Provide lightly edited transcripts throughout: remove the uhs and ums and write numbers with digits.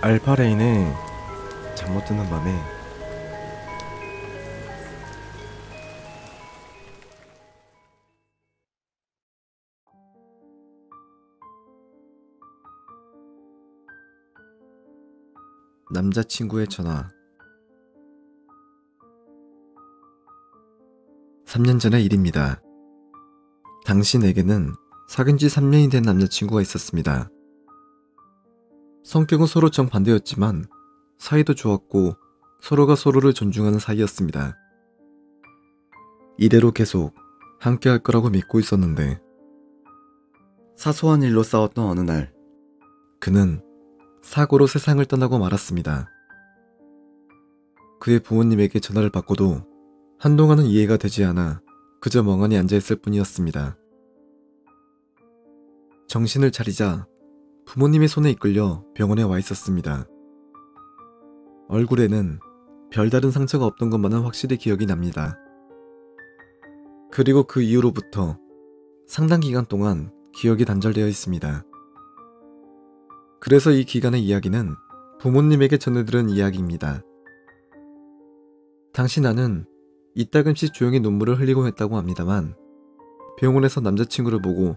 알파레인의 잠 못 드는 밤에 남자친구의 전화. 3년 전의 일입니다. 당신에게는 사귄 지 3년이 된 남자친구가 있었습니다. 성격은 서로 정반대였지만 사이도 좋았고 서로가 서로를 존중하는 사이였습니다. 이대로 계속 함께 할 거라고 믿고 있었는데 사소한 일로 싸웠던 어느 날 그는 사고로 세상을 떠나고 말았습니다. 그의 부모님에게 전화를 받고도 한동안은 이해가 되지 않아 그저 멍하니 앉아있을 뿐이었습니다. 정신을 차리자 부모님의 손에 이끌려 병원에 와 있었습니다. 얼굴에는 별다른 상처가 없던 것만은 확실히 기억이 납니다. 그리고 그 이후로부터 상당 기간 동안 기억이 단절되어 있습니다. 그래서 이 기간의 이야기는 부모님에게 전해들은 이야기입니다. 당시 나는 이따금씩 조용히 눈물을 흘리곤 했다고 합니다만 병원에서 남자친구를 보고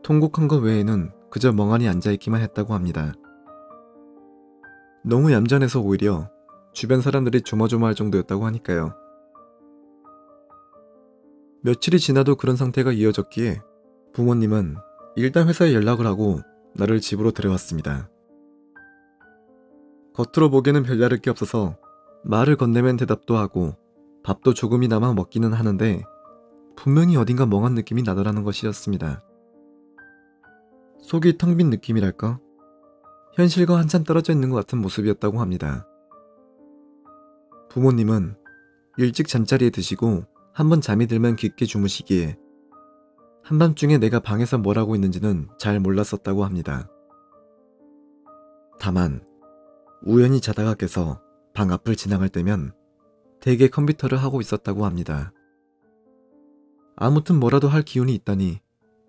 통곡한 것 외에는 그저 멍하니 앉아있기만 했다고 합니다. 너무 얌전해서 오히려 주변 사람들이 조마조마할 정도였다고 하니까요. 며칠이 지나도 그런 상태가 이어졌기에 부모님은 일단 회사에 연락을 하고 나를 집으로 데려왔습니다. 겉으로 보기에는 별다를 게 없어서 말을 건네면 대답도 하고 밥도 조금이나마 먹기는 하는데 분명히 어딘가 멍한 느낌이 나더라는 것이었습니다. 속이 텅 빈 느낌이랄까? 현실과 한참 떨어져 있는 것 같은 모습이었다고 합니다. 부모님은 일찍 잠자리에 드시고 한번 잠이 들면 깊게 주무시기에 한밤중에 내가 방에서 뭘 하고 있는지는 잘 몰랐었다고 합니다. 다만 우연히 자다가 깨서 방 앞을 지나갈 때면 대개 컴퓨터를 하고 있었다고 합니다. 아무튼 뭐라도 할 기운이 있다니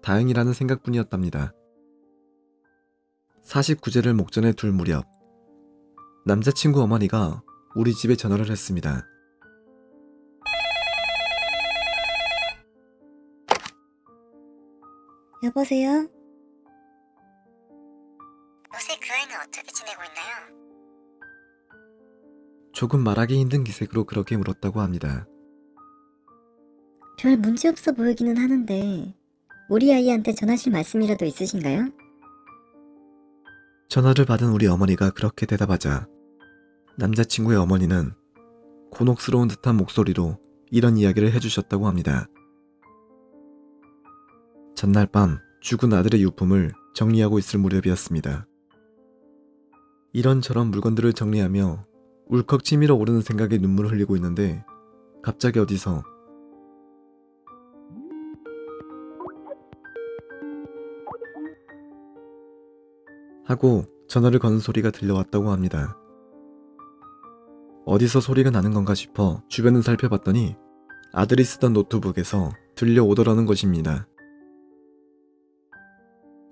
다행이라는 생각뿐이었답니다. 49제를 목전에 둘 무렵 남자친구 어머니가 우리 집에 전화를 했습니다. 여보세요? 요새 그 아이는 어떻게 지내고 있나요? 조금 말하기 힘든 기색으로 그렇게 물었다고 합니다. 별 문제 없어 보이기는 하는데 우리 아이한테 전하실 말씀이라도 있으신가요? 전화를 받은 우리 어머니가 그렇게 대답하자 남자친구의 어머니는 곤혹스러운 듯한 목소리로 이런 이야기를 해주셨다고 합니다. 전날 밤 죽은 아들의 유품을 정리하고 있을 무렵이었습니다. 이런저런 물건들을 정리하며 울컥 치밀어 오르는 생각에 눈물을 흘리고 있는데 갑자기 어디서 하고 전화를 거는 소리가 들려왔다고 합니다. 어디서 소리가 나는 건가 싶어 주변을 살펴봤더니 아들이 쓰던 노트북에서 들려오더라는 것입니다.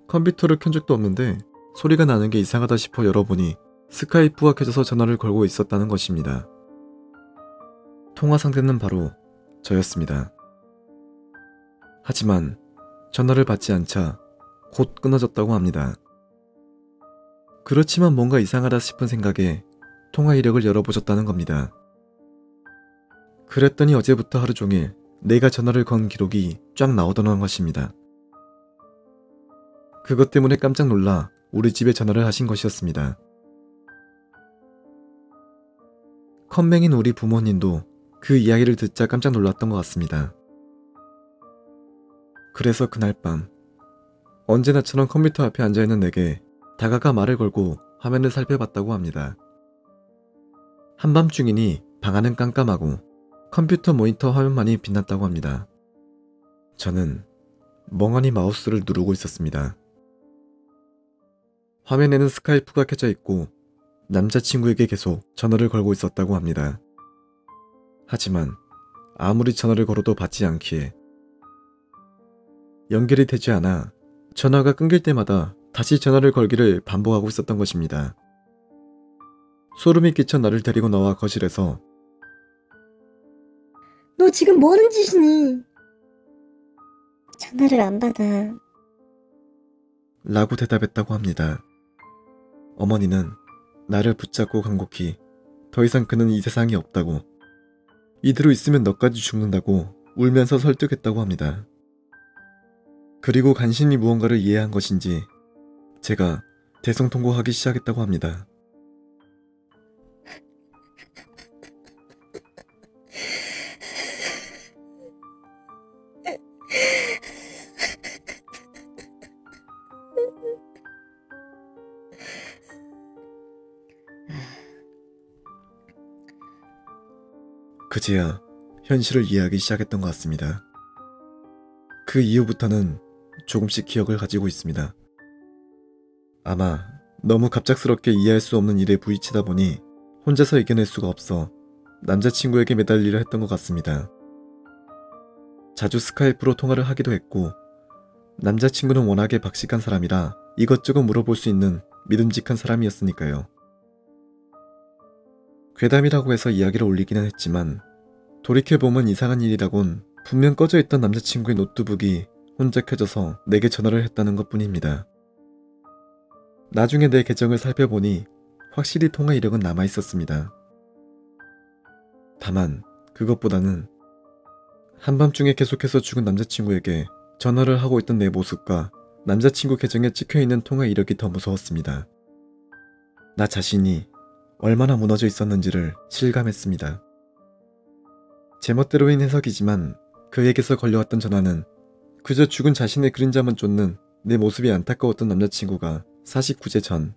컴퓨터를 켠 적도 없는데 소리가 나는 게 이상하다 싶어 열어보니 스카이프가 켜져서 전화를 걸고 있었다는 것입니다. 통화 상대는 바로 저였습니다. 하지만 전화를 받지 않자 곧 끊어졌다고 합니다. 그렇지만 뭔가 이상하다 싶은 생각에 통화 이력을 열어보셨다는 겁니다. 그랬더니 어제부터 하루 종일 내가 전화를 건 기록이 쫙 나오더라는 것입니다. 그것 때문에 깜짝 놀라 우리 집에 전화를 하신 것이었습니다. 컴맹인 우리 부모님도 그 이야기를 듣자 깜짝 놀랐던 것 같습니다. 그래서 그날 밤 언제나처럼 컴퓨터 앞에 앉아있는 내게 다가가 말을 걸고 화면을 살펴봤다고 합니다. 한밤중이니 방 안은 깜깜하고 컴퓨터 모니터 화면만이 빛났다고 합니다. 저는 멍하니 마우스를 누르고 있었습니다. 화면에는 스카이프가 켜져 있고 남자친구에게 계속 전화를 걸고 있었다고 합니다. 하지만 아무리 전화를 걸어도 받지 않기에 연결이 되지 않아 전화가 끊길 때마다 다시 전화를 걸기를 반복하고 있었던 것입니다. 소름이 끼쳐 나를 데리고 나와 거실에서 너 지금 뭐 하는 짓이니? 전화를 안 받아. 라고 대답했다고 합니다. 어머니는 나를 붙잡고 간곡히 더 이상 그는 이 세상에 없다고, 이대로 있으면 너까지 죽는다고 울면서 설득했다고 합니다. 그리고 간신히 무언가를 이해한 것인지 제가 대성통곡하기 시작했다고 합니다. 그제야 현실을 이해하기 시작했던 것 같습니다. 그 이후부터는 조금씩 기억을 가지고 있습니다. 아마 너무 갑작스럽게 이해할 수 없는 일에 부딪히다 보니 혼자서 이겨낼 수가 없어 남자친구에게 매달리려 했던 것 같습니다. 자주 스카이프로 통화를 하기도 했고, 남자친구는 워낙에 박식한 사람이라 이것저것 물어볼 수 있는 믿음직한 사람이었으니까요. 괴담이라고 해서 이야기를 올리기는 했지만 돌이켜보면 이상한 일이라곤 분명 꺼져있던 남자친구의 노트북이 혼자 켜져서 내게 전화를 했다는 것뿐입니다. 나중에 내 계정을 살펴보니 확실히 통화 이력은 남아있었습니다. 다만 그것보다는 한밤중에 계속해서 죽은 남자친구에게 전화를 하고 있던 내 모습과 남자친구 계정에 찍혀있는 통화 이력이 더 무서웠습니다. 나 자신이 얼마나 무너져 있었는지를 실감했습니다. 제멋대로인 해석이지만 그에게서 걸려왔던 전화는 그저 죽은 자신의 그림자만 쫓는 내 모습이 안타까웠던 남자친구가 49제 전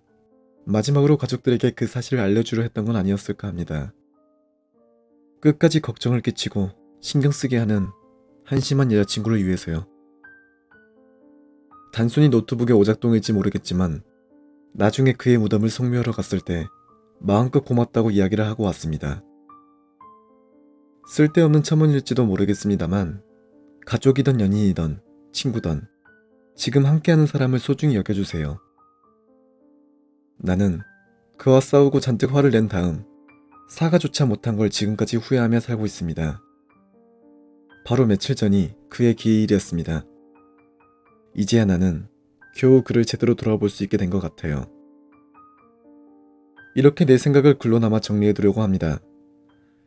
마지막으로 가족들에게 그 사실을 알려주려 했던 건 아니었을까 합니다. 끝까지 걱정을 끼치고 신경 쓰게 하는 한심한 여자친구를 위해서요. 단순히 노트북의 오작동일지 모르겠지만 나중에 그의 무덤을 성묘하러 갔을 때 마음껏 고맙다고 이야기를 하고 왔습니다. 쓸데없는 첨언일지도 모르겠습니다만 가족이던 연인이던 친구던 지금 함께하는 사람을 소중히 여겨주세요. 나는 그와 싸우고 잔뜩 화를 낸 다음 사과조차 못한 걸 지금까지 후회하며 살고 있습니다. 바로 며칠 전이 그의 기일이었습니다. 이제야 나는 겨우 그를 제대로 돌아볼 수 있게 된 것 같아요. 이렇게 내 생각을 글로나마 정리해두려고 합니다.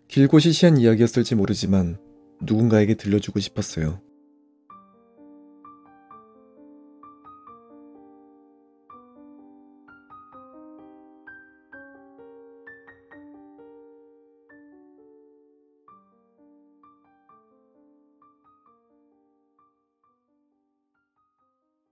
길고 시시한 이야기였을지 모르지만 누군가에게 들려주고 싶었어요.